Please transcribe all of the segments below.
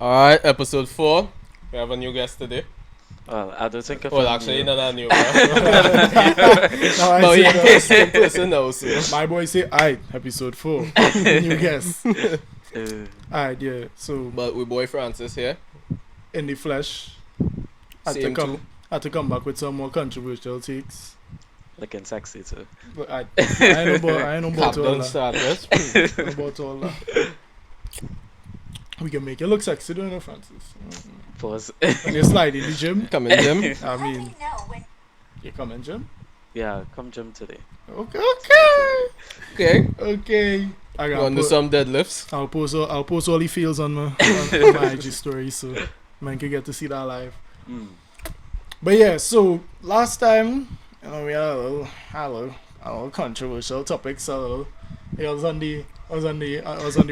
Alright, episode 4. We have a new guest today. Well, I don't think Well, actually, not that new, but No, I but say he in person now, so. my boy say, alright, episode 4. New guest. Uh, Alright, yeah. So But we boy Francis here. in the flesh, had to Same come too. had to come back with some more controversial takes. looking sexy too. But I ain't know about Cap all done that. starters. I ain't know about all that. We can make you look sexy, don't you, Francis? Pause. When you slide in the gym, Come in, Jim. I mean, you come in gym. Yeah, come gym today. Okay. I You got want to do some deadlifts? I'll post all the fields on my IG story so man can get to see that live. But yeah, so last time, we had a little controversial topic. So I was on the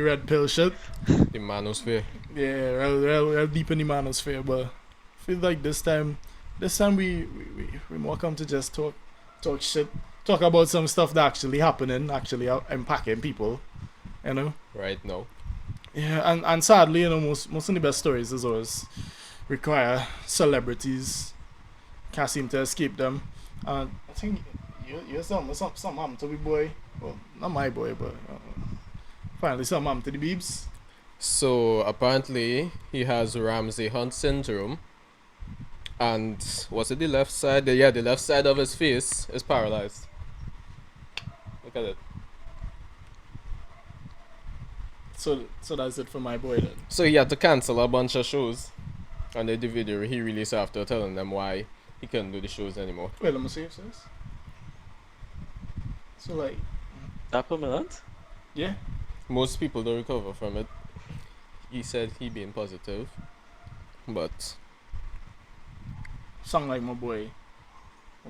red pill shit. The manosphere. Yeah, real deep in the manosphere. But I feel like this time we more come to just talk shit, talk about some stuff that actually happening, actually impacting people. You know. Right now. Yeah, and sadly, most of the best stories is always require celebrities. Can't seem to escape them. I think you're something happened to the boy. Well, not my boy, but finally something happened to the Beebs. So, apparently, he has Ramsey Hunt syndrome. And, was it the left side? The left side of his face is paralyzed. Look at it. So that's it for my boy then. So he had to cancel a bunch of shows. And the video he released after telling them why he couldn't do the shows anymore. Wait, let me see if this. So like, That permanent? yeah, Most people don't recover from it. He said he being positive. But sound like my boy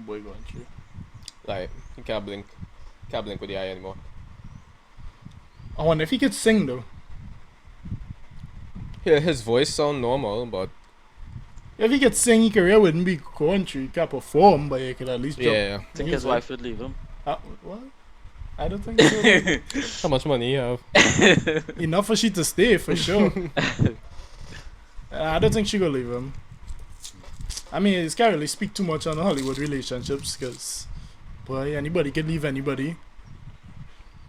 going through. like he can't blink with the eye anymore. I wonder if he could sing though. Yeah, his voice sound normal, but If he could sing, his career wouldn't be country. He can perform, but he could at least drop. yeah. Think his music. wife would leave him. What? I don't think so. How much money you have? Enough for she to stay, for sure. I don't think she gonna leave him. I mean, it can't really speak too much on Hollywood relationships, because, boy, anybody can leave anybody.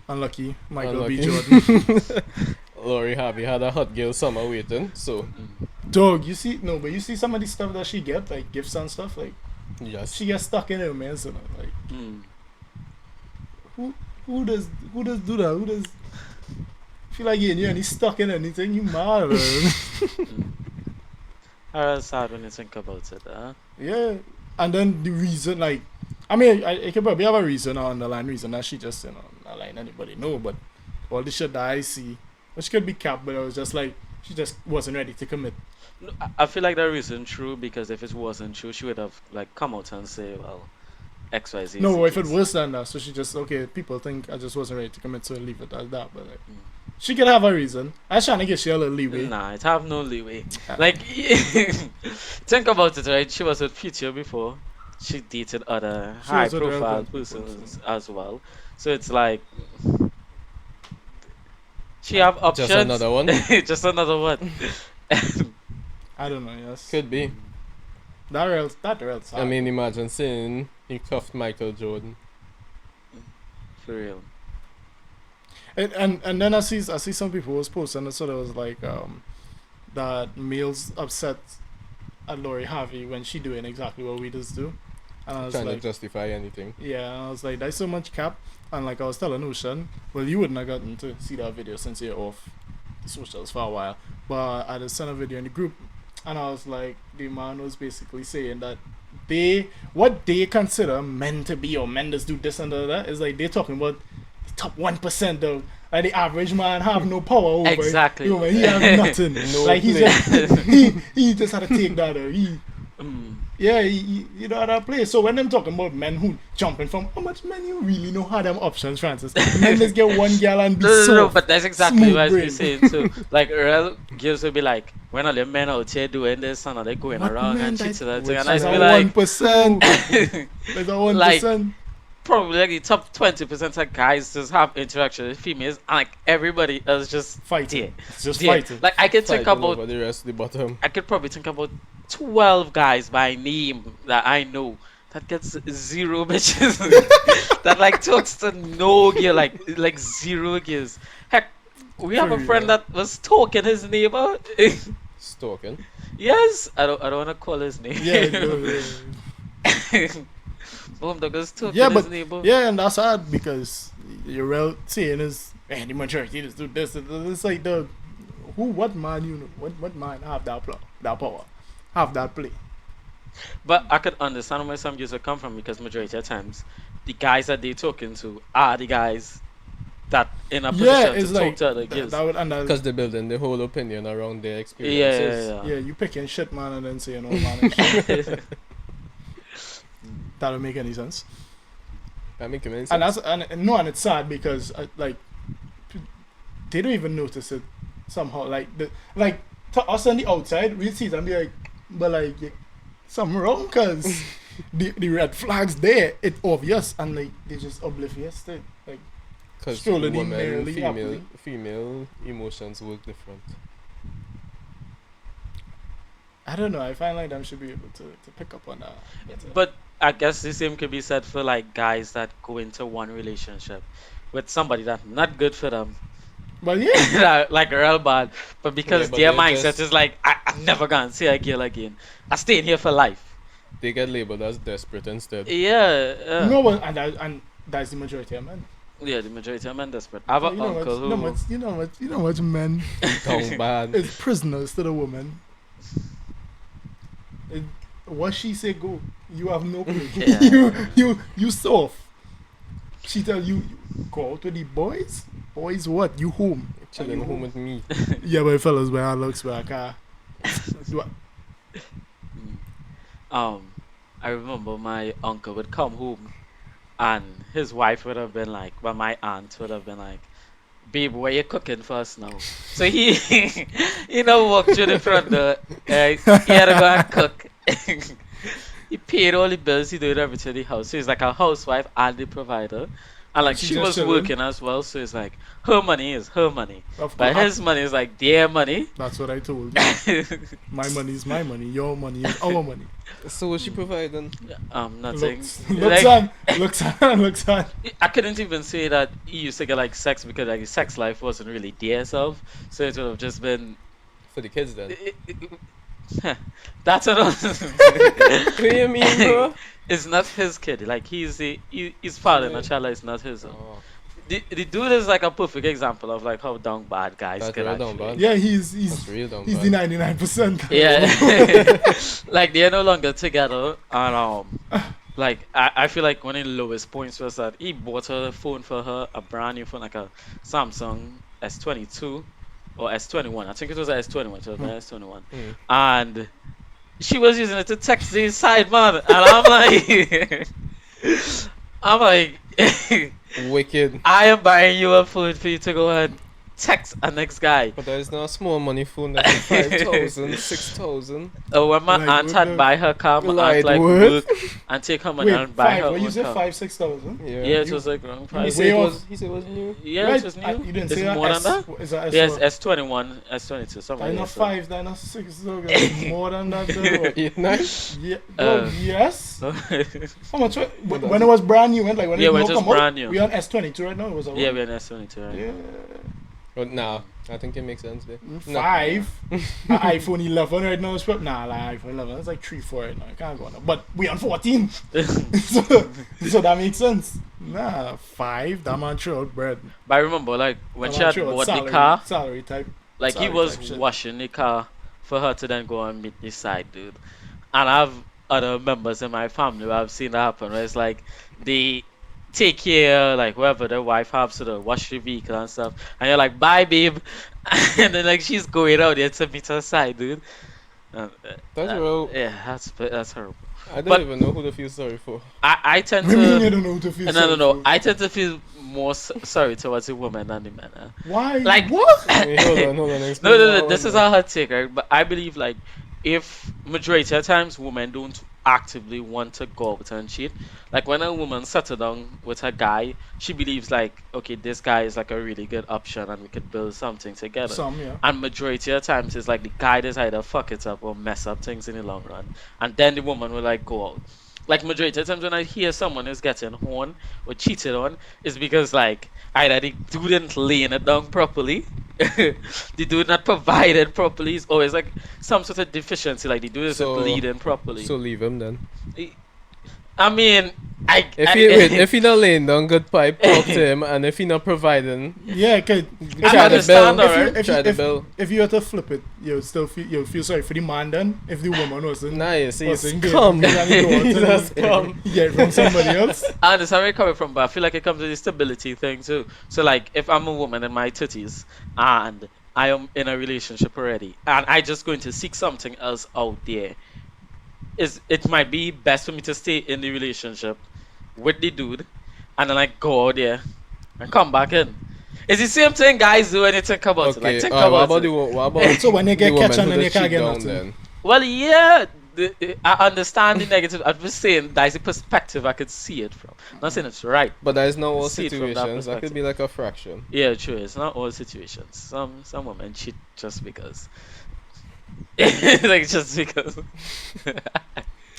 Unlucky, Michael B. Jordan. Lori Harvey had a hot girl summer waiting, so Dog, you see some of the stuff that she get, like gifts and stuff, like, yes. she gets stuck in her man, so like, who does do that? Who does feel like you're any stuck in anything? You mad, man. It's sad when you think about it, huh? Yeah, and then the reason, like, I mean, I could probably have a reason, or underlying reason that she just, not letting anybody know, but all the shit that I see, which could be capped, but I was just like, she just wasn't ready to commit. No, I feel like that isn't true, because if it wasn't true, she would have like come out and say, well, XYZ. No, if it was than that, so she just, okay, people think I just wasn't ready to commit, so leave it as that, but like, she could have a reason. I was trying to give she a little leeway. Nah, it have no leeway. Like, think about it, right? She was with Future before. She dated other She was with high-profile relevant persons as well. So it's like she have options. Just another one. Just another one. I don't know, yes. Could be. That real sad. I mean, imagine saying he cuffed Michael Jordan. For real. And then I see some people was posting, and so there was like that males upset at Lori Harvey when she doing exactly what we just do, and I was Trying like, to justify anything. yeah, and I was like, there's so much cap, and like I was telling Ocean, well, you wouldn't have gotten to see that video since you're off the socials for a while, but I just sent a video in the group, and I was like, the man was basically saying that what they consider men to be, or men that do this and that, is like they're talking about the top 1% though. Like the average man have no power over it. Exactly. You know, he have nothing. No like he play. just he just had to take that. He you know how that play. So when them talking about men who jumping from, how much men you really know how them options, Francis? Men just get one girl and be No, but that's exactly smooth what I brain. was saying too. Like real girls will be like, when all the men out here doing this and all they going What around men and that- cheating and which thing, and I is be a like, 1%. There's a 1%. probably like the top 20% of guys just have interaction with females, and like everybody else just Fighting. there. It's just There. fighting. Like I could think Fighting about, over the rest of the bottom. I could probably think about 12 guys by name that I know that gets zero bitches. That like talks to no girl, like zero girls. Heck, we have a For friend real. that was talking his neighbor. Stalking. Yes, I don't want to call his name. Yeah, yeah. Boom, that was talking Yeah, his but neighbor. yeah, and that's hard because you're real saying is, man, the majority just do this. It's like the what man what man have that power, have that play. But I could understand where some girls would come from because majority of times the guys that they talking to are the guys that in a Yeah, position it's to like talk to other that, girls. that would, and that, Because they're building the whole opinion around their Yeah, experiences. yeah, yeah, you picking shit, man, and then saying, "Oh man," and shit. That don't make any sense. That make sense. And that's and no, and it's sad because like they don't even notice it somehow. Like to us on the outside, we see it and be like, but like something wrong because the red flags there, it's obvious, and like they just oblivious to it. Like Because Stolen women, email, female emotions work different. I don't know. I find like them should be able to pick up on that. But I guess the same could be said for like guys that go into one relationship with somebody that's not good for them. But yeah, Like real bad. But because Yeah, but their they're mindset just- is like, I'm never gonna see a girl again. I stay in here for life. They get labeled as desperate instead. Yeah. no one, and that's the majority of men. Yeah, the majority of men desperate. I have an You know uncle what? who. You know what men Down bad. is prisoners to the woman. What she say go, you have no clue. Yeah. you soft. She tell you go out with the boys. Boys what? You home. Chilling You home with me. Yeah, but fellas, where I looks back, I remember my uncle would come home, and his wife would have been like, well, my aunt would have been like, babe, what you cooking for us now? So he, walked through the front door. He had to go and cook. He paid all the bills. He did everything in the house. So he's like a housewife and the provider. And like She she just was chilling. working as well. So it's like her money is her money, Of but course. his money is like their money. That's what I told you. My money is my money. Your money is our money. So what's she providing? Nothing. Looks on. I couldn't even say that he used to get like sex because like his sex life wasn't really there self. So it would have just been. For the kids then. That's what I was. What do you mean, bro? It's not his kid. Like he's father in a child. It's not his own. Oh, The dude is like a perfect example of like how down bad guys that's can real down actually. bad. Yeah, That's he's real down the bad. 99%. Yeah. Like they're no longer together, and like I feel like one of the lowest points was that he bought her a phone for her, a brand new phone, like a Samsung S22 or S21. I think it was a S21. It was an S21, Mm. and she was using it to text the side man, and I'm like, Wicked. I am buying you a phone for you to go and text a next guy. But that is not a small money phone. That's 5,000, 6,000. When my Like, aunt what had the- buy her car, my Like aunt like what? work and take her money Wait, and buy her what you own said car. 5,000-6,000? Yeah. Yeah, it was like wrong He price. Way said, off. he said it was new. Yeah, Right, it was new. you didn't It's say that more than S, that. Is that Yes, S? S21, S22, something That like not that. 5, that not 6, though, guys. More than that, though. Yeah, nice. Yeah, Uh, yes. So- How much? When it was brand new, like when Yeah, it when no it was come out, brand new. we on S22 right now. It was a yeah, we're in S22, right? yeah. But nah, I think it makes sense there. No. 5. An iPhone 11 right now is probably like iPhone 11. It's like 3, 4 right now. I can't go on. But we on 14, so that makes sense. Nah, 5. That man threw out bread. But I remember, like, when That she man had threw out bought the salary, car, salary type. like, he Sorry, was type shit. washing the car for her to then go and meet this side dude. And I have other members in my family where I've seen that happen, where it's like, they take care, like, whoever their wife has to wash the vehicle and stuff. And you're like, bye, babe. And then, like, she's going out there to meet her side dude. That's real. Yeah, that's horrible. I don't but- even know who to feel sorry for. I tend I mean, you to. don't know who to feel No. sorry for. I tend to feel more sorry towards the woman than the man. Why? Like- what? Wait, hold on. Explain No. that This one is now. how her take, right? But I believe like if majority of times women don't actively want to go out and cheat. Like when a woman settles down with a guy, she believes like, okay, this guy is like a really good option and we could build something together. Some, yeah. And majority of times it's like the guy does either fuck it up or mess up things in the long run. And then the woman will like go out. Like majority of times when I hear someone is getting horned or cheated on, is because like either the dude didn't lay it down properly, the dude not provided properly. It's always like some sort of deficiency, like the dude isn't So- bleeding properly. So leave him then. I mean, If he not laying down good pipe, talk to him, and if he not providing, Yeah, cause I try the bill. understand, alright. if Try the if, bill. if you were to flip it, you'll feel sorry for the man then. If the woman wasn't, Nice, he's wasn't come. good, and he go out He's and just come. get it from somebody else. I understand where you're coming from, but I feel like it comes to the stability thing too. So like, if I'm a woman in my 30s and I am in a relationship already, and I just going to seek something else out there, it might be best for me to stay in the relationship with the dude, and then like go out there and come back in. It's the same thing guys do when you think about it. Like think what about about it. what about So when you get the woman catch who and then you just can't cheat get down nothing. then? Well, yeah, I understand the negative. I'm just saying that's the perspective I could see it from. I'm not saying it's right. But there's no all See it from that situations. That could perspective. be like a fraction. Yeah, true. It's not all situations. Some women cheat just because. Like just because.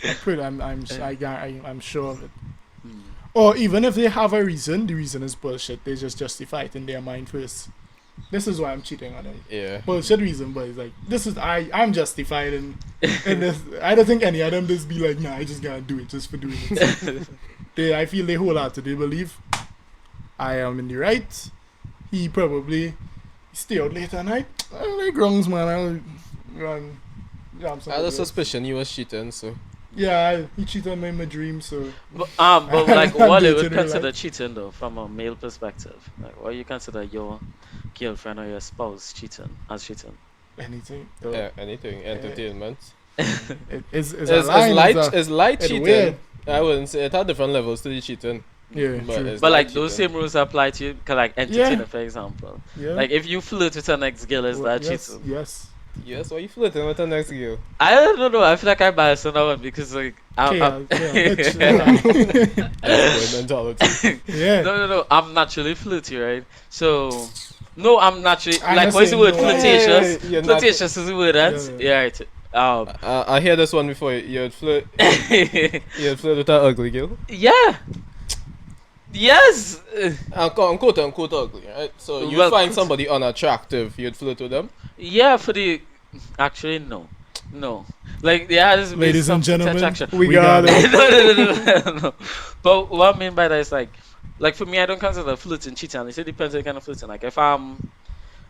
I'm sure of it. Hmm. Or even if they have a reason, the reason is bullshit. They just justify it in their mind first. This is why I'm cheating on them. Yeah. Bullshit reason, but it's like this is I'm justified in this. I don't think any of them just be like, nah, I just gotta do it just for doing it. I feel they wholeheartedly believe I am in the right. He probably stay out late at night. Like wrongs, man. I'll run. I had a somebody else. suspicion you was cheating, so. Yeah, he cheated on me in my dream, so But like I'm what you would dating her, consider like- cheating though, from a male perspective? Like what you consider your girlfriend or your spouse cheating as cheating? anything. Yeah, anything. Entertainment. It's It's light it's cheating. weird. I wouldn't say it had different levels to the cheating. Yeah, But true. it's But like light those cheating. same rules apply to you, like entertainer, for example. Yeah. Like if you flirt with an ex girl, is Well, that yes, cheating? yes. Yes, why you flirting with the next girl? I don't know. I feel like I'm biased on that one because like Bitch. That's boy mentality. Yeah. No. I'm naturally flirty, right? So, no, I'm naturally I'm like not what's the saying word? no. Flirtatious. Yeah, you're not- Flirtatious is the word, right? Yeah. Yeah, right. I hear this one before. You'd flirt. You'd flirt with an ugly girl. Yeah. Yes. I'm quote unquote ugly, right? So you Well, find quote- somebody unattractive, you'd flirt with them. Yeah, for the actually no. Like there has to be Ladies some and gentlemen, attraction. we got it. No. But what I mean by that is like for me, I don't consider flirting cheating. It depends on the kind of flirting. Like if I'm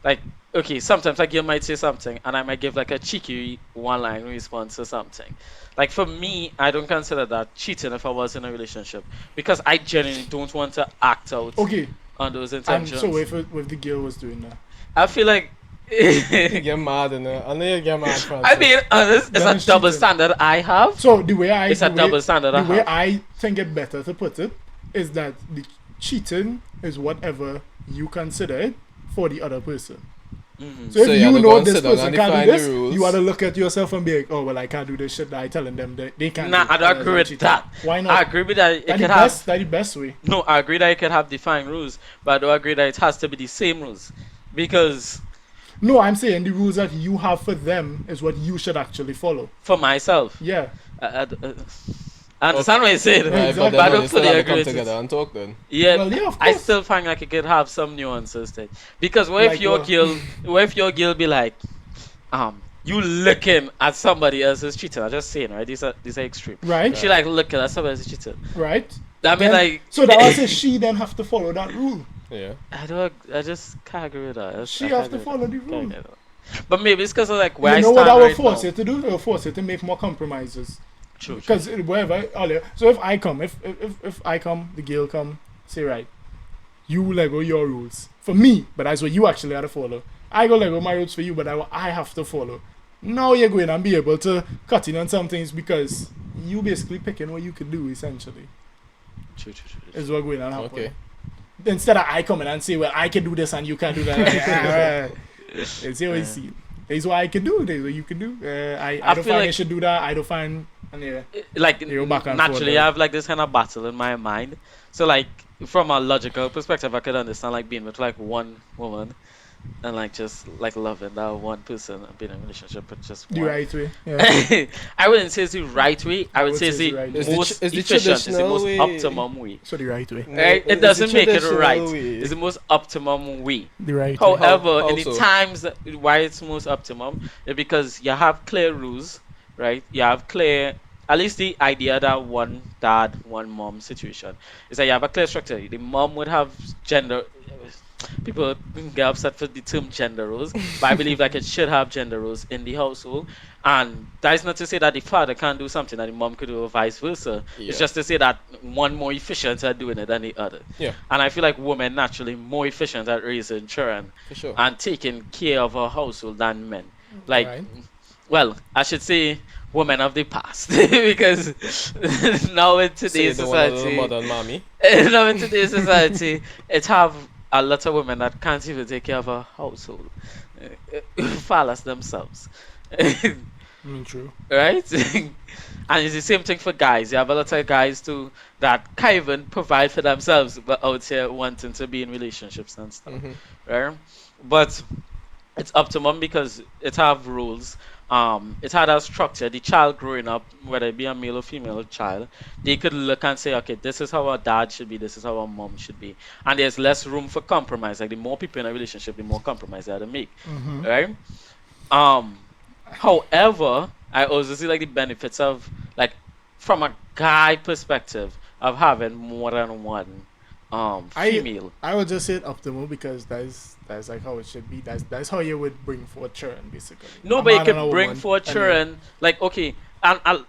like okay, sometimes like you might say something and I might give like a cheeky one-line response or something. Like for me, I don't consider that cheating if I was in a relationship because I genuinely don't want to act out Okay. on those And intentions. so if the girl was doing that. I feel like. You get mad in it. I know you get mad, Francis. I mean, honest, it's That a is double cheating. standard I have. So the way I It's a the way- double standard I The way have. I think it better to put it is that the cheating is whatever you consider it for the other person. Mhm. So if So you you have to know go and this sit down person and can't define do the this, rules. you want to look at yourself and be like, oh well, I can't do this shit that I telling them that they can't. Nah, do. I don't agree with Cheating. that. Why I not? agree with that. It That's could the have best. That's the best way. no. I agree that it could have defined rules, but I don't agree that it has to be the same rules because No, I'm saying the rules that you have for them is what you should actually follow. for myself, Yeah. I understand what you're saying, Right, Right, but exactly. but I then don't you still fully have to agree come with together it. and talk then. Yeah, Well, yeah, of I course. still find like it could have some nuances there because what if Like your what? girl, what if your girl be like, you looking at somebody else's cheating? I'm just saying, right? These are extreme. Right. She like looking at somebody else's cheating. Right. I mean, Then- like, So that also she then have to follow that rule. Yeah. I just can't agree with that. She I have can't to agree follow with the that. rule. Can't agree with that. But maybe it's because of like where You know I what stand I will right force now. it to do? It will force it to make more compromises. True. Because wherever earlier, so if I come, if I come, the girl come, say right, you Lego your rules for me, but that's what you actually have to follow. I go Lego my rules for you, but I have to follow. Now you're going and be able to cut in on some things because you basically picking what you could do essentially True. is what going on happen. Okay. Instead of I coming and say, well, I can do this and you can't do that. It's how I see it. It's what I can do. It's what you can do. I I don't feel find like- you should do that. I don't find And yeah, like you go back and naturally forth. I have like this kind of battle in my mind. So like from a logical perspective, I could understand like being with like one woman and like just like loving that one person and being in a relationship with just The one. right way. Yeah. I wouldn't say it's the right way. I I would would say it's say the it's the right way. most Is the efficient, it's the traditional most way. optimum way. So the right way. Right? It It's the doesn't make it traditional right. way. It's the most optimum way. The right way. However, How in the so? times why it's most optimum is because you have clear rules, right? You have clear, at least the idea that one dad, one mom situation is that you have a clear structure. The mom would have gender. People get upset for the term gender roles, but I believe like it should have gender roles in the household. And that is not to say that the father can't do something that the mom could do, or vice versa. Yeah. It's just to say that one more efficient at doing it than the other. Yeah, And I feel like women naturally more efficient at raising children for sure. and taking care of a household than men. Like, Right. well, I should say women of the past because now in Say today's the one of the society, modern mommy. now in today's society, it have a lot of women that can't even take care of a household, fathers themselves. True. Right? And it's the same thing for guys. You have a lot of guys too that can't even provide for themselves, but out here wanting to be in relationships and stuff, Hmm. right? But it's optimum because it have rules. It had a structure. The child growing up, whether it be a male or female child, they could look and say, okay, this is how a dad should be, this is how a mom should be, and there's less room for compromise. Like the more people in a relationship, the more compromise they have to make, Mm-hmm. right? However, I also see like the benefits of like from a guy perspective of having more than one female. I would just say it optimal because that's like how it should be. That's how you would bring forth children basically. Nobody A man and can a bring woman, forth and then- children. Like okay, and a you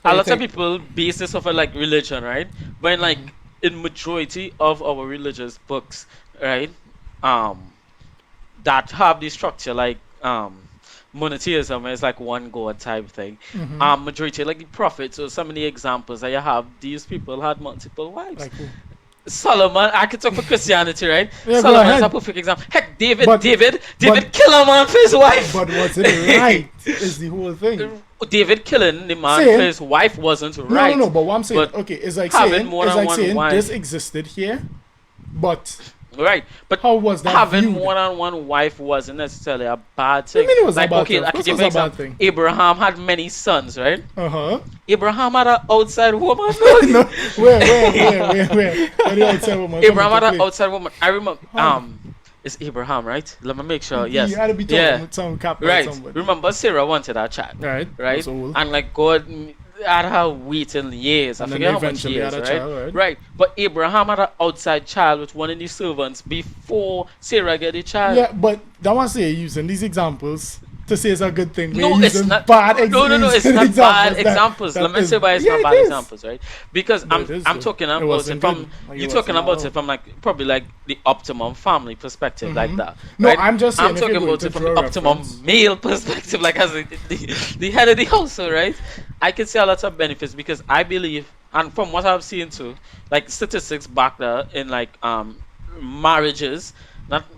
lot of think- people base this off of like religion, right? But in, like in majority of our religious books, right, that have the structure like monotheism is like one god type thing. Mhm. Majority like the prophets or some of the examples that you have, these people had multiple wives. Like who? Solomon, I could talk for Christianity, right? Yeah, go Solomon is ahead. a perfect example. Heck, David But- David but- killed a man for his wife. But what's it right is the whole thing. David killing the man Saying- for his wife wasn't No, right. no, no. But what I'm saying, But okay, it's like having saying, more it's than like one saying wife- this existed here, but Right, but how was that having viewed? more than one wife wasn't necessarily a bad What do thing. you mean it was a Like bad okay, thing? I Of could course give it an was a bad example. thing. Abraham had many sons, right? Uh-huh. Abraham had an outside woman. No, where the outside woman come Abraham into had an play? outside woman. I remember. How? It's Abraham, right? Let me make sure. Yes. You had to be talking Yeah. with some capital Right. somebody. Remember, Sarah wanted a child. Right. Right. That's old. And like God had her waiting years. I And then forget how much eventually years, had a right? child, right? Right. But Abraham had an outside child with one of the servants before Sarah get the child. Yeah, but that one say you're using these examples to say it's a good thing. No, We're it's using not. bad No, it's not bad examples. Let me say why it's not bad examples. examples, right? Because But it is, I'm though. talking It about it wasn't from good. Like, you're it talking wasn't about all. it from like probably like the optimum family perspective, like Mhm. that. No, right? I'm just saying I'm if you're talking going about to it from draw the a optimum reference. male perspective, like as the head of the household, right? I can see a lot of benefits because I believe, and from what I've seen too, like statistics back there in like marriages.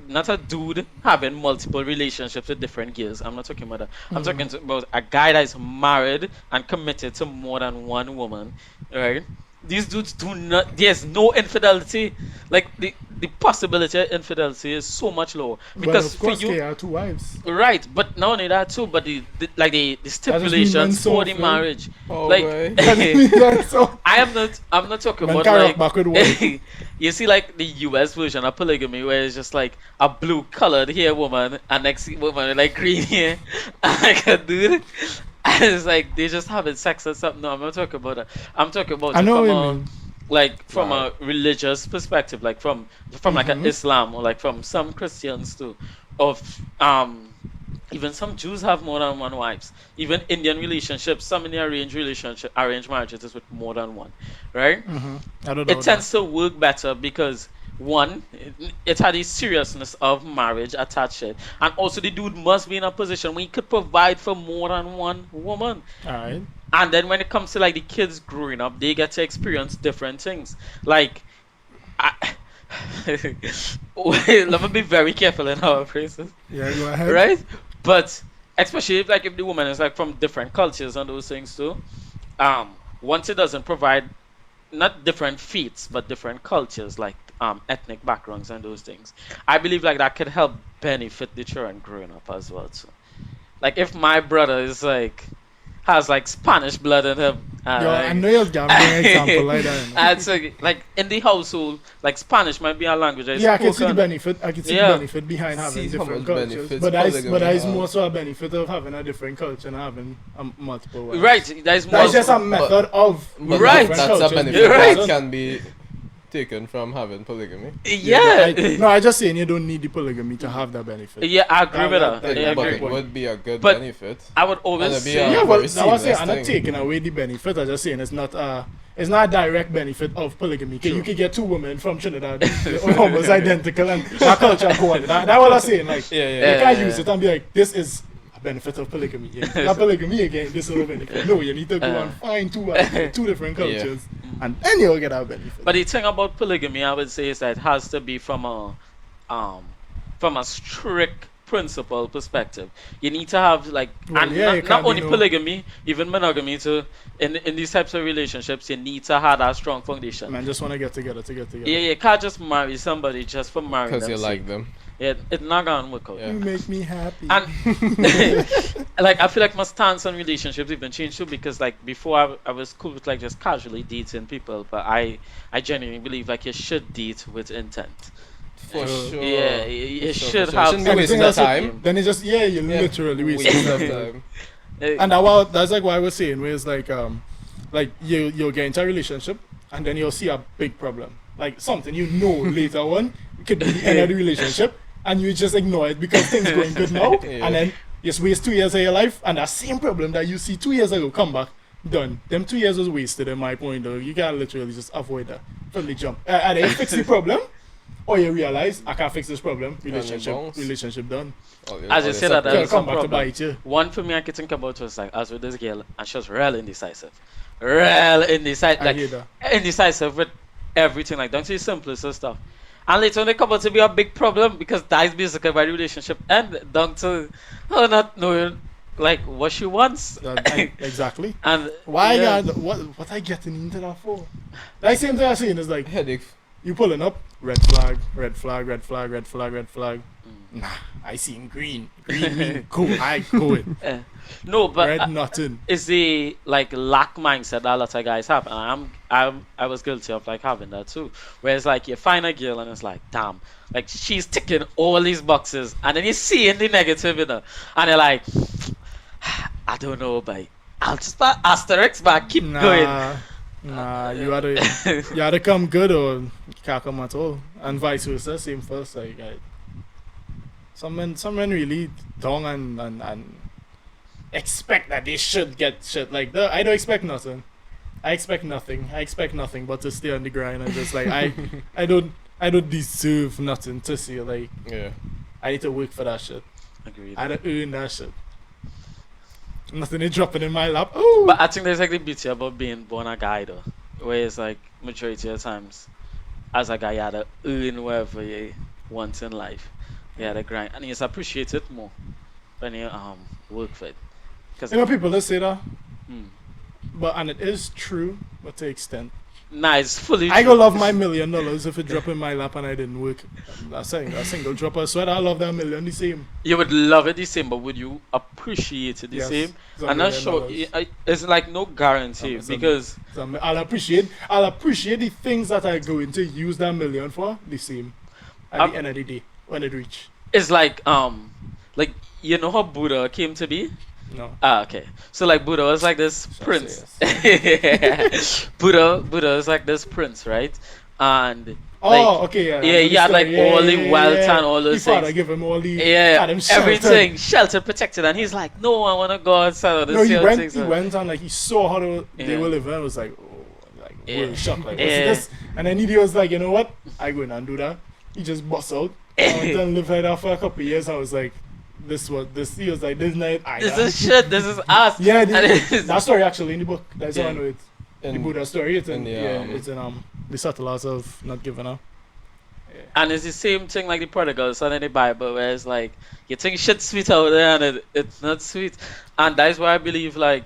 Not a dude having multiple relationships with different girls. I'm not talking about that. I'm talking about a guy that is married and committed to more than one woman, right? These dudes do not. There's no infidelity. Like the possibility of infidelity is so much lower because But of for course, you, they are two wives. right? But not only that too, but the mean stipulations men's for the soft, marriage. Oh, like boy. That's all. I'm not talking Man about carry like backward one. you see like the US version of polygamy where it's just like a blue colored hair woman and next woman with like green hair like a dude. And it's like they just having sex or something. No, I'm not talking about that. I'm talking about I it know from what you a mean. like from Right. a religious perspective, like from like an Mhm. Islam or like from some Christians too. Of even some Jews have more than one wives. Even Indian relationships, some in the arranged marriages is with more than one, right? I don't know. It tends to work better because one, it had a seriousness of marriage attached to it, and also the dude must be in a position where he could provide for more than one woman. All right. And then when it comes to like the kids growing up, they get to experience different things. Like, let me be very careful in how I phrase this, Yeah, go ahead. right? But especially if the woman is like from different cultures and those things too. once it doesn't provide not different feats but different cultures like ethnic backgrounds and those things, I believe like that could help benefit the children growing up as well too. Like if my brother is like has like Spanish blood in him, Yo, I know you'll give me an example like that. I'd say like in the household, like Spanish might be a language that is Yeah, I can see the spoken. benefit. I can see Yeah. the benefit behind having See how different much cultures. benefits But that's polygamy more has. so a benefit of having a different culture and having multiple wives. Right, that is more. That's just a method of But Right. that's a cultures benefit being Right. that present. can be taken from having polygamy. Yeah, No, I just saying you don't need the polygamy to have that benefit. yeah, I agree with that. that- I But agree. it would be a good But benefit. I would always it'd be say, Yeah, a well, very I was saying seamless I'm not thing. taking away the benefit. I'm just saying it's not a direct benefit of polygamy. 'Cause you could get two women from Trinidad, they're almost identical, and that culture go on. That's what I'm saying. Like Yeah, you yeah. can't use it and be like, this is a benefit of polygamy. Yeah. Not polygamy again. This is a benefit. No, you need to go and find two different Yeah. cultures, and then you'll get that benefit. but the thing about polygamy, I would say, is that it has to be from a strict principle perspective. You need to have like, Well, and yeah, you not can't be only no- polygamy, even monogamy too. In these types of relationships, you need to have that strong foundation. Man, just want to get together. Yeah, you can't just marry somebody just for marrying Because them. you like them. Yeah, it's not gonna work out. Yeah. You make me happy. And like I feel like my stance on relationships even changed too, because like before I was cool with like just casually dating people, but I genuinely believe like you should date with intent. For sure. Yeah, you For should sure. have Shouldn't be wasting Everything that else- time. Then it's just you Yeah. literally waste Waste of time. time. And that's like what I was saying, where it's like you'll get into a relationship and then you'll see a big problem, like something later on could be the end of the relationship, and you just ignore it because things going good now, Yeah. and then you just waste 2 years of your life, and that same problem that you see 2 years ago come back, done. Them 2 years was wasted in my point though. You can literally just avoid that from the jump. Either you fix the problem, or you realize I can't fix this problem. bounce. Relationship done. As you said that, It'll that's come some back to problem. bite you. One for me I could think about was like I was with this girl and she was real indecisive. Real indecisive, I like hear that. indecisive with everything, like down to the simplest of stuff. And later on it come out to be a big problem because that is basically why the relationship ended, down to her not knowing like what she wants. Exactly. And Why yeah. what I getting into that for? That same thing I'm saying is like Headache. you pulling up, red flag, red flag, red flag, red flag, red flag. Nah, I seen green. Green mean go. I go it. No, but Red nothing. it's the like lack mindset that a lot of guys have, and I was guilty of like having that too. Where it's like you find a girl and it's like, damn, like she's ticking all these boxes, and then you see in the negative in her, and you're like, I don't know, but I'll just put asterisk back, keep going. Nah, you either come good or you can't come at all, and vice versa. Same first. Like some men really don't and expect that they should get shit like that. I don't expect nothing. I expect nothing but to stay on the grind and just like I don't deserve nothing to see. Like Yeah. I need to work for that shit. Agreed. I don't earn that shit. Nothing is dropping in my lap. Ooh. But I think there's like the beauty about being born a guy though, where it's like majority of times, as a guy you had to earn whatever you want in life. You had to grind, and you just appreciate it more when you work for it. Cause You know, people that say that, mm, and it is true, but to extent. nah, it's fully. I true. go love my $1 million if it drop in my lap and I didn't work. A single drop of sweat, I love that $1 million the same. You would love it the same, but would you appreciate it the Yes, same? it's a I'm not $1 sure. million. It's like no guarantee It's a- because So I'll appreciate the things that I going to use that $1 million for the same at the end of the day when it reach. it's like you know how Buddha came to be. No. Okay. So like Buddha was like this Shall I prince. say Buddha is like this prince, right? And Oh, like, okay, yeah. yeah, he had like all the wealth and all those His father things. give him all the Yeah, had him sheltered. everything sheltered, protected, and he's like, no, I want to go outside of No, this. he went and like he saw how they Yeah. were living and was like, oh, like Yeah. world shock, like Yeah. what's this? And then he was like, you know what? I go in and do that. He just bust out. I went and lived like that for a couple of years. I was like, this. He was like, this night. This is shit. This is us. Yeah, And it's- that story actually in the book. That's how I Yeah. know it. The In- Buddha story. It's in, in the, yeah, um, it's in the subtle arts of not giving up. And it's the same thing like the prodigal son in the Bible, where it's like you think shit's sweet out there and it's not sweet. And that's why I believe like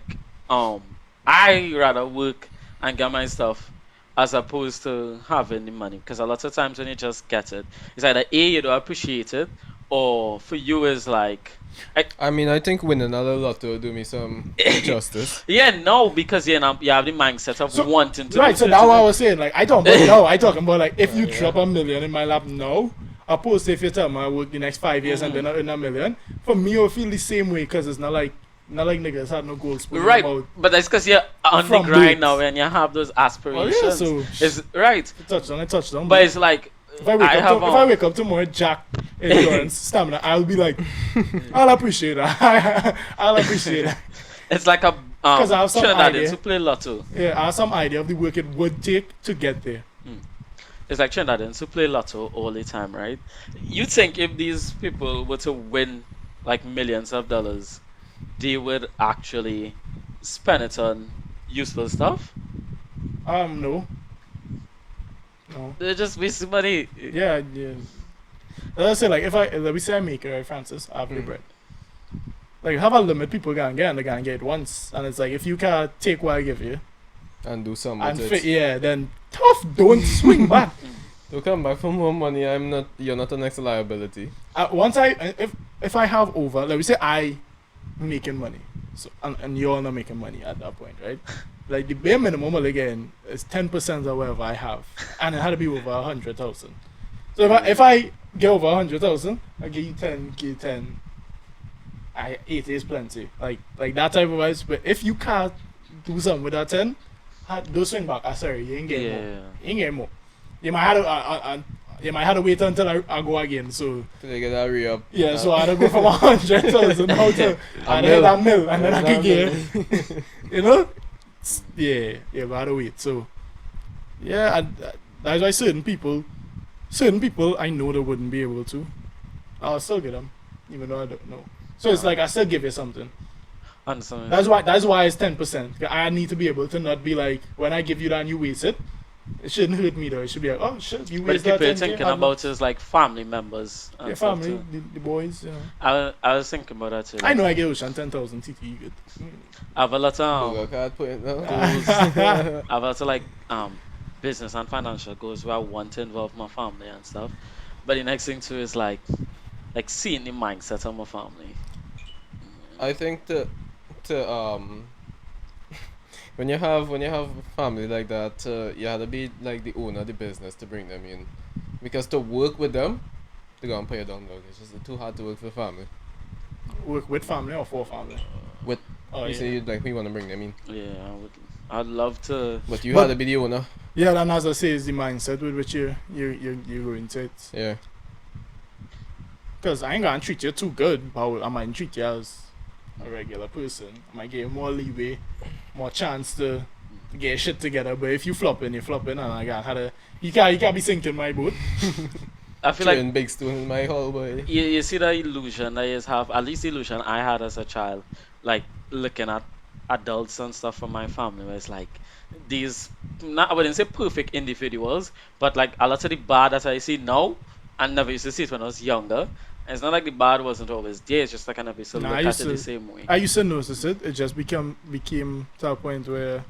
I rather work and get my stuff as opposed to having the money. Because a lot of times when you just get it, it's either A, you don't appreciate it, or for you is like, I, I mean, I think winning a lotto do me some justice. yeah, no, because you have the mindset of So, wanting to right, do so now certain I was saying, like, I don't about now, I talking about, like, if you Yeah. drop $1 million in my lap now, opposed to if you tell me I work the next 5 years and then I earn $1 million, for me, I feel the same way, because it's not like niggas had no goals put in right, about. but that's because you're on the From grind birth. now and you have those Oh, aspirations. yeah, so, It's right, I touched on. but it's like If I wake I up, have if I wake up tomorrow, Jack, endurance, stamina, I'll be like, I'll appreciate that. I'll appreciate that. it's like a 'Cause I have some Trinidadians idea. who play lotto. Yeah, I have some idea of the work it would take to get there. It's like Trinidadians who play lotto all the time, right? You think if these people were to win like millions of dollars, they would actually spend it on useful stuff? No. No. They're just wasting money. Yeah, yeah. As I say, like, let me say I make it, right, Francis, I have the bread. Like, have a limit people can get, and they can get it once. And it's like, if you can't take what I give you, And do something and with fit, it. yeah, then tough, don't swing back. To come back for more money, you're not the next liability. Once if I have over, let me say I making money, so and you're not making money at that point, right? Like the bare minimum again is 10% of whatever I have, and it had to be over 100,000. So if I get over 100,000, I give you 10, give you 10. 80 is plenty. Like that type of advice. But if you can't do something with that 10, don't swing back. Sorry, you ain't getting more. Yeah. You ain't getting more. You might have to wait until I go again. So Till they get that re-up. yeah, so I had to go from 100,000 now to I hit that mill, and then I can get, you know, yeah, but I had to wait. So yeah, that's why certain people I know they wouldn't be able to. I'll still get them, even though I don't know. So it's like I still give you something. Understand. That's why it's 10%. I need to be able to not be like, when I give you that and you waste it. It shouldn't hurt me though. It should be like, oh shit, you But waste the that. people you're 10K, thinking have about is like family members. And your stuff family, too. the boys. You know. I was thinking about that too. I know I get Ocean 10,000 TT. You good. I have a lot of Google card point now. I have also like business and financial goals where I want to involve my family and stuff. But the next thing too is like seeing the mindset of my family. I think to when you have family like that, you have to be like the owner of the business to bring them in, because to work with them, they're gonna pay you down. Dog. It's just too hard to work for family. Work with family or for family? With Oh, you yeah. say like we want to bring them in, Yeah, I'd love to. but you But- had to be the owner. Yeah, and as I say, it's the mindset with which you go into it. Yeah. Because I ain't gonna treat you too good, but I might treat you as a regular person. I might give you more leeway, more chance to get shit together. But if you flopping, you're flopping, and I got you can't be sinking my boat. I feel like Throwing big stone in my hall, boy. you see the illusion that you have, at least the illusion I had as a child, like looking at adults and stuff from my family, where it's like these, not, I wouldn't say perfect individuals, but like a lot of the bad that I see now, I never used to see it when I was younger. And it's not like the bad wasn't always there, it's just like I never used to Nah, look I at used it to- the same way. I used to notice it. It just became to a point where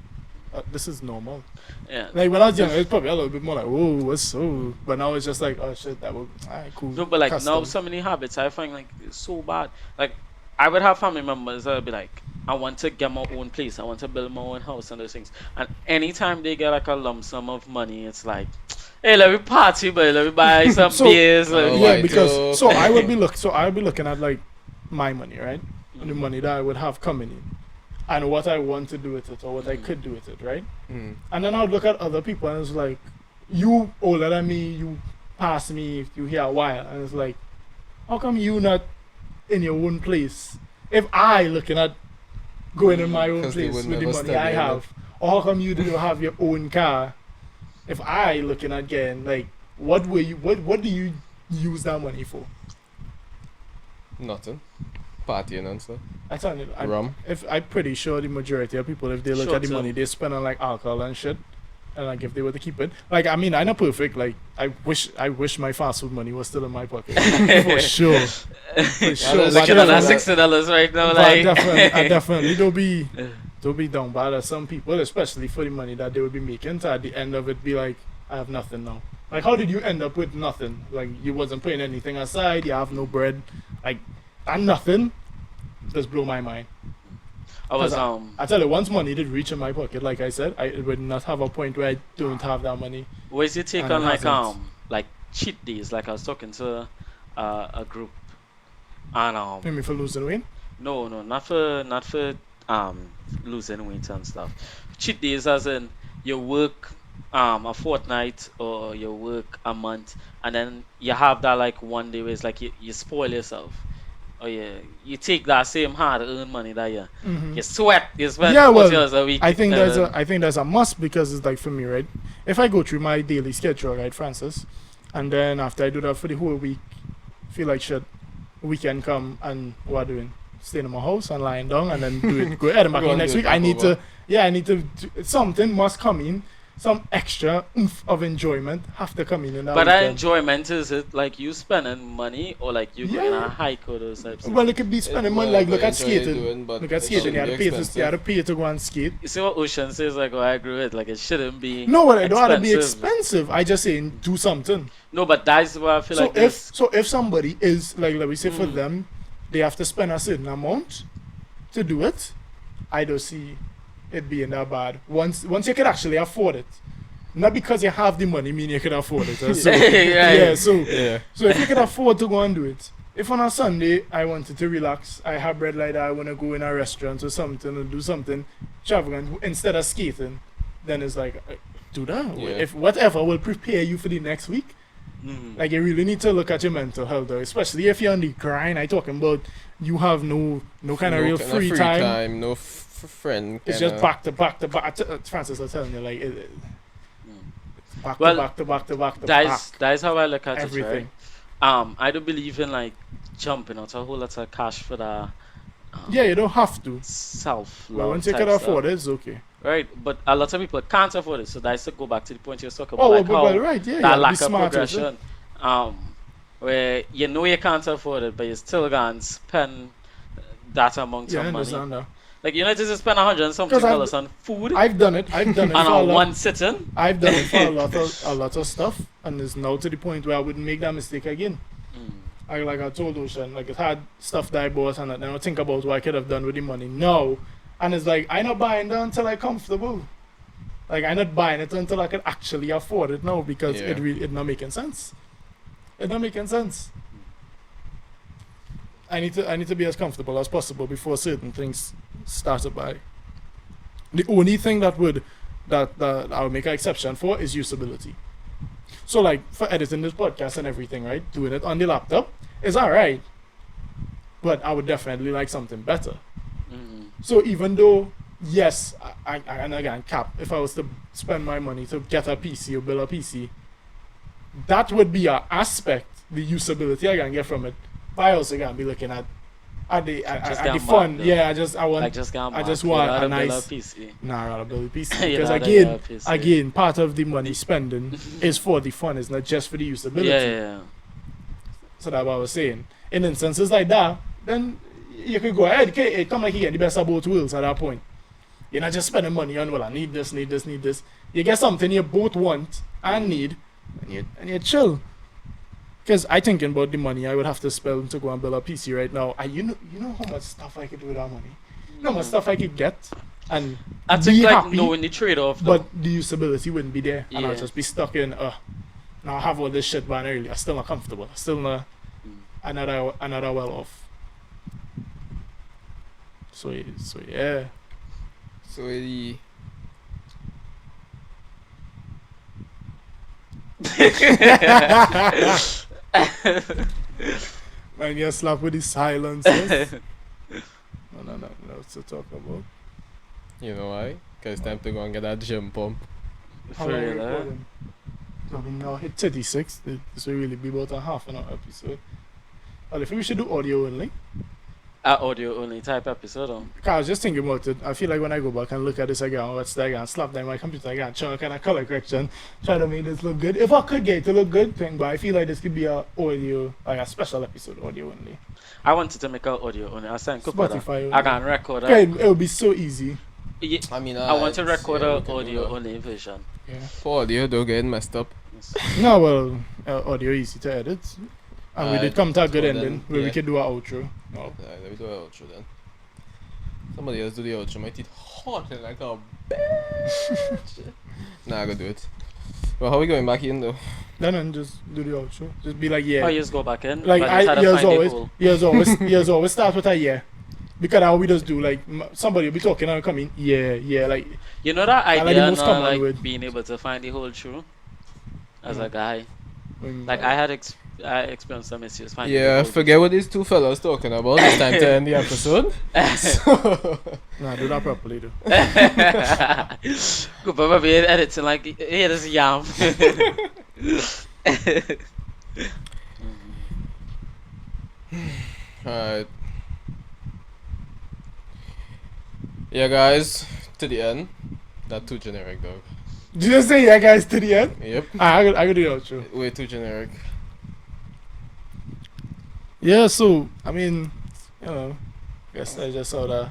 this is normal. Yeah. Like when I was young, it was probably a little bit more like, whoa, what's so? But now it's just like, oh shit, that was alright, cool. No, but like now Custom. so many habits I find like it's so bad. Like I would have family members that would be like, I want to get my own place, I want to build my own house and those things. And anytime they get like a lump sum of money, it's like, hey, let me party, but let me buy some So- beers. Oh, yeah, right, because yo. so I would be looking at like my money, right? The money that I would have coming in, and what I want to do with it or what I could do with it, right? Mm. And then I would look at other people and it's like, you older than me, you past me, you here a while, and it's like, how come you not in your own place? If I looking at going in my own 'Cause they place would with the never money study I have, enough. or how come you don't have your own car? If I looking at getting like, what do you use that money for? Nothing. Partying and stuff. I tell you, Rum. I'm pretty sure the majority of people, if they look at the Short-term. money they spend on like alcohol and shit, and like if they were to keep it, like I mean, I'm not perfect. Like I wish my fast food money was still in my pocket for sure, for sure. that's But like Looking at that definitely- $60 right now, but like I definitely don't be don't be down bad at some people, especially for the money that they would be making. So at the end of it, be like, I have nothing now. Like, how did you end up with nothing? Like, you wasn't putting anything aside. You have no bread. Like, and nothing. Just blow my mind. I tell you, once money did reach in my pocket, like I said, I would not have a point where I don't have that money. What's your take And on it hasn't. like cheat days? Like I was talking to a group, and Maybe for losing weight. no, not for losing weight and stuff. Cheat days as in you work a fortnight or you work a month, and then you have that like one day where it's like you spoil yourself. Or you take that same hard earned money that you sweat, you spend Yeah, 40 well, hours a week. I think that's a must because it's like for me, right? If I go through my daily schedule, right, Francis, and then after I do that for the whole week, feel like shit, weekend come and what doing? Staying in my house and lying down and then do it. Go ahead and back Go in and next do it week. I back need over. I need to something must come in. Some extra oomph of enjoyment have to come in that But that weekend. enjoyment, is it like you spending money or like you going on Yeah. a hike or those types of Well, it could be spending money. Like look at skating. Doing, but Look at it skating. You shouldn't had to be pay to expensive. to go and skate. You see what Ocean says, like, oh, I agree with, like, it shouldn't be No, well, I don't have to be expensive. expensive. I just saying do something. No, but that's why I feel So like this. if somebody is like let me say for them, they have to spend a certain amount to do it. I don't see it being that bad. Once you can actually afford it, not because you have the money, mean you can afford it. So, Right. Yeah. so if you can afford to go and do it. If on a Sunday I wanted to relax, I have bread like that, I want to go in a restaurant or something and do something extravagant instead of skating, then it's like do that. Yeah. If whatever will prepare you for the next week. Like you really need to look at your mental health, though, especially if you're on the grind. I talking about you have no kind of real kinda free time. No friend. It's kinda- just back to back to back. Francis was telling you like back Well, to back to back to back to That's back. how I look at Everything. it, right? I don't believe in like jumping out a whole lot of cash for the Yeah, you don't have to. self But love. once you can afford it, it's okay. Right, but a lot of people can't afford it, so that's to go back to the point you're talking Oh, about, like well, how well, right, yeah, you that gotta be lack of smart with it. progression, where you know you can't afford it, but you still gonna spend that amount Yeah, I of money. understand that. Like you know, just spend $100 and something 'Cause I've- dollars on food I've done it. I've done it and for a on lot. one sitting. I've done it for a lot of stuff, and it's now to the point where I wouldn't make that mistake again. I told Ocean, like it had stuff that I bought, and then I think about what I could have done with the money. No, and it's like I'm not buying that until I'm comfortable. Like I'm not buying it until I can actually afford it now because Yeah. it not making sense. It not making sense. I need to be as comfortable as possible before certain things start to buy. The only thing that I would make an exception for is usability. So like for editing this podcast and everything, right? Doing it on the laptop is alright. But I would definitely like something better. So even though yes, I and again cap, if I was to spend my money to get a PC or build a PC, that would be an aspect, the usability I can get from it. But I also can be looking at the fun. though. Yeah, I want Like just I just want a nice PC. Nah, rather build a PC. You'd Because rather again, build a PC. again, part of the money spending is for the fun. It's not just for the usability. Yeah. So that's what I was saying. In instances like that, then you could go ahead. It come like you get the best of both worlds at that point. You're not just spending money on, well, I need this. You get something you both want and need, and you chill. Because I thinking about the money I would have to spend to go and build a PC right now. You know how much stuff I could do with that money. You know how much stuff I could get and I be think like happy. knowing the trade-off, though. But the usability wouldn't be there, and I'll Yeah. just be stuck in. Now I have all this shit ban early. I'm still not comfortable. I'm still not another well off. So yeah. So the Man, you slap with the silences. No. What's to talk about? you know why? Cause it's time to go and get that gym pump. How For long we real, eh? recording? I mean, now hit 36. This will really be about a half an hour episode. Well, if we should do audio only. Audio only type episode. Cause I was just thinking about it. I feel like when I go back and look at this again, watch that again, slap down my computer again, try kind of color correction, try to make this look good. If I could get it to look good, thing, but I feel like this could be a audio, like a special episode audio only. I wanted to make an audio only. I sent Cooper that. Spotify. I can record Okay, that. it would be so easy. I mean, I want to record yeah, we a can do audio that. only version. Yeah. For audio, don't get messed up. Yes. No, well, audio easy to edit. And we did come to a good so then, ending where we yeah. could do our outro. No. Alright, let me do an outro then. Somebody else do the outro. My teeth haunting like a bitch. Nah, I gotta do it. Well, how we going back in though? Then just do the outro. Just be like, Oh, yeah. you just go back in. Like but just had to find a hole. yours always start with a yeah. Because how we just do like somebody will be talking and come in, yeah, like You know that I like the idea, most no, common like word. being able to find the hole through as a Mhm. guy. when, Like I experienced some issues finding. Yeah, the hole. forget what these two fellas talking about. It's time to end the episode. So, Nah, do that properly though. Good, but maybe editing like here this yam. alright. Yeah, guys, to the end. Not too generic, dog. Did you just say yeah guys to the end? Yep, I gotta do the outro. way too generic. Yeah, so I mean, you know, I guess I just saw that.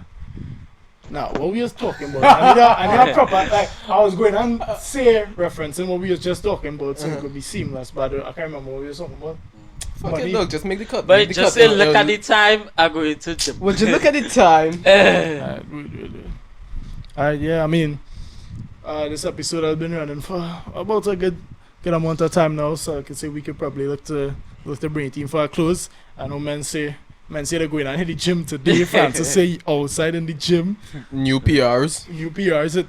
Now, what we was talking about, I need a proper, like, I was going and say referencing what we was just talking about so it could be seamless, but I can't remember what we was talking about. Fuck Money. it, dog, just make the cut. But make the just cut say now, look at early. the time. I go into gym. Well, just look at the time. Alright, yeah, I mean, this episode has been running for about a good amount of time now, so I could say we could probably look to bring it in for a close. I know men say they're going and hit the gym today. Francis say he outside in the gym. New PRs. New PRs,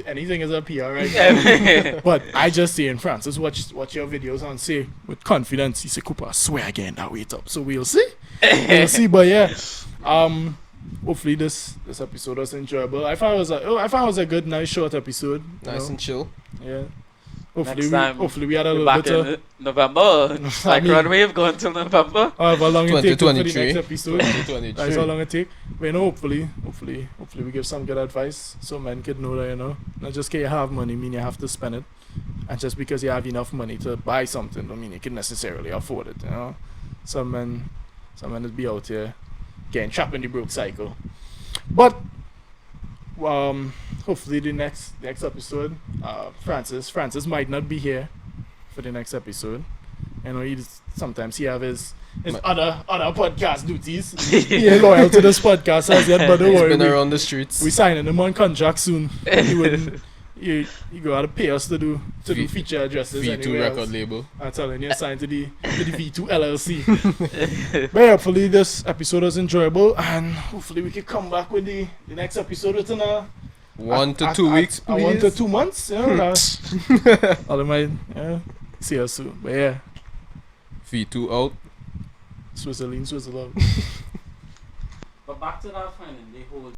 anything is a PR right now. But I just say in Francis, watch your videos and say with confidence, he say Cooper, swear again that weight up. So we'll see. We'll see. But yeah, hopefully this episode was enjoyable. I found it was a good, nice, short episode. you Nice know. and chill. Yeah. Next time, Hopefully we had a We're little back bit of in November. Like mean- runway have gone till November. however long it takes for the 2023. next episode. That's how 2023. long it take. But you know, hopefully we give some good advice so men could know that, you know, not just because you have money mean you have to spend it. And just because you have enough money to buy something don't mean you can necessarily afford it, you know. Some men just be out here getting trapped in the broke cycle. But hopefully the next episode, Francis might not be here for the next episode. You know, sometimes he have his other podcast duties. He ain't loyal to this podcast as yet, but don't He's worry. been around the streets. We signing him on contract soon. He wouldn't. You go to pay us to do feature addresses V2 anywhere record else. label. I'm telling you, signed to the V2 LLC. But yeah, hopefully this episode was enjoyable, and hopefully we can come back with the next episode within 1 to 2 weeks, please. 1 to 2 months. You know, all of my see us soon. But yeah, V2 out. Switzerland. But back to that finding the whole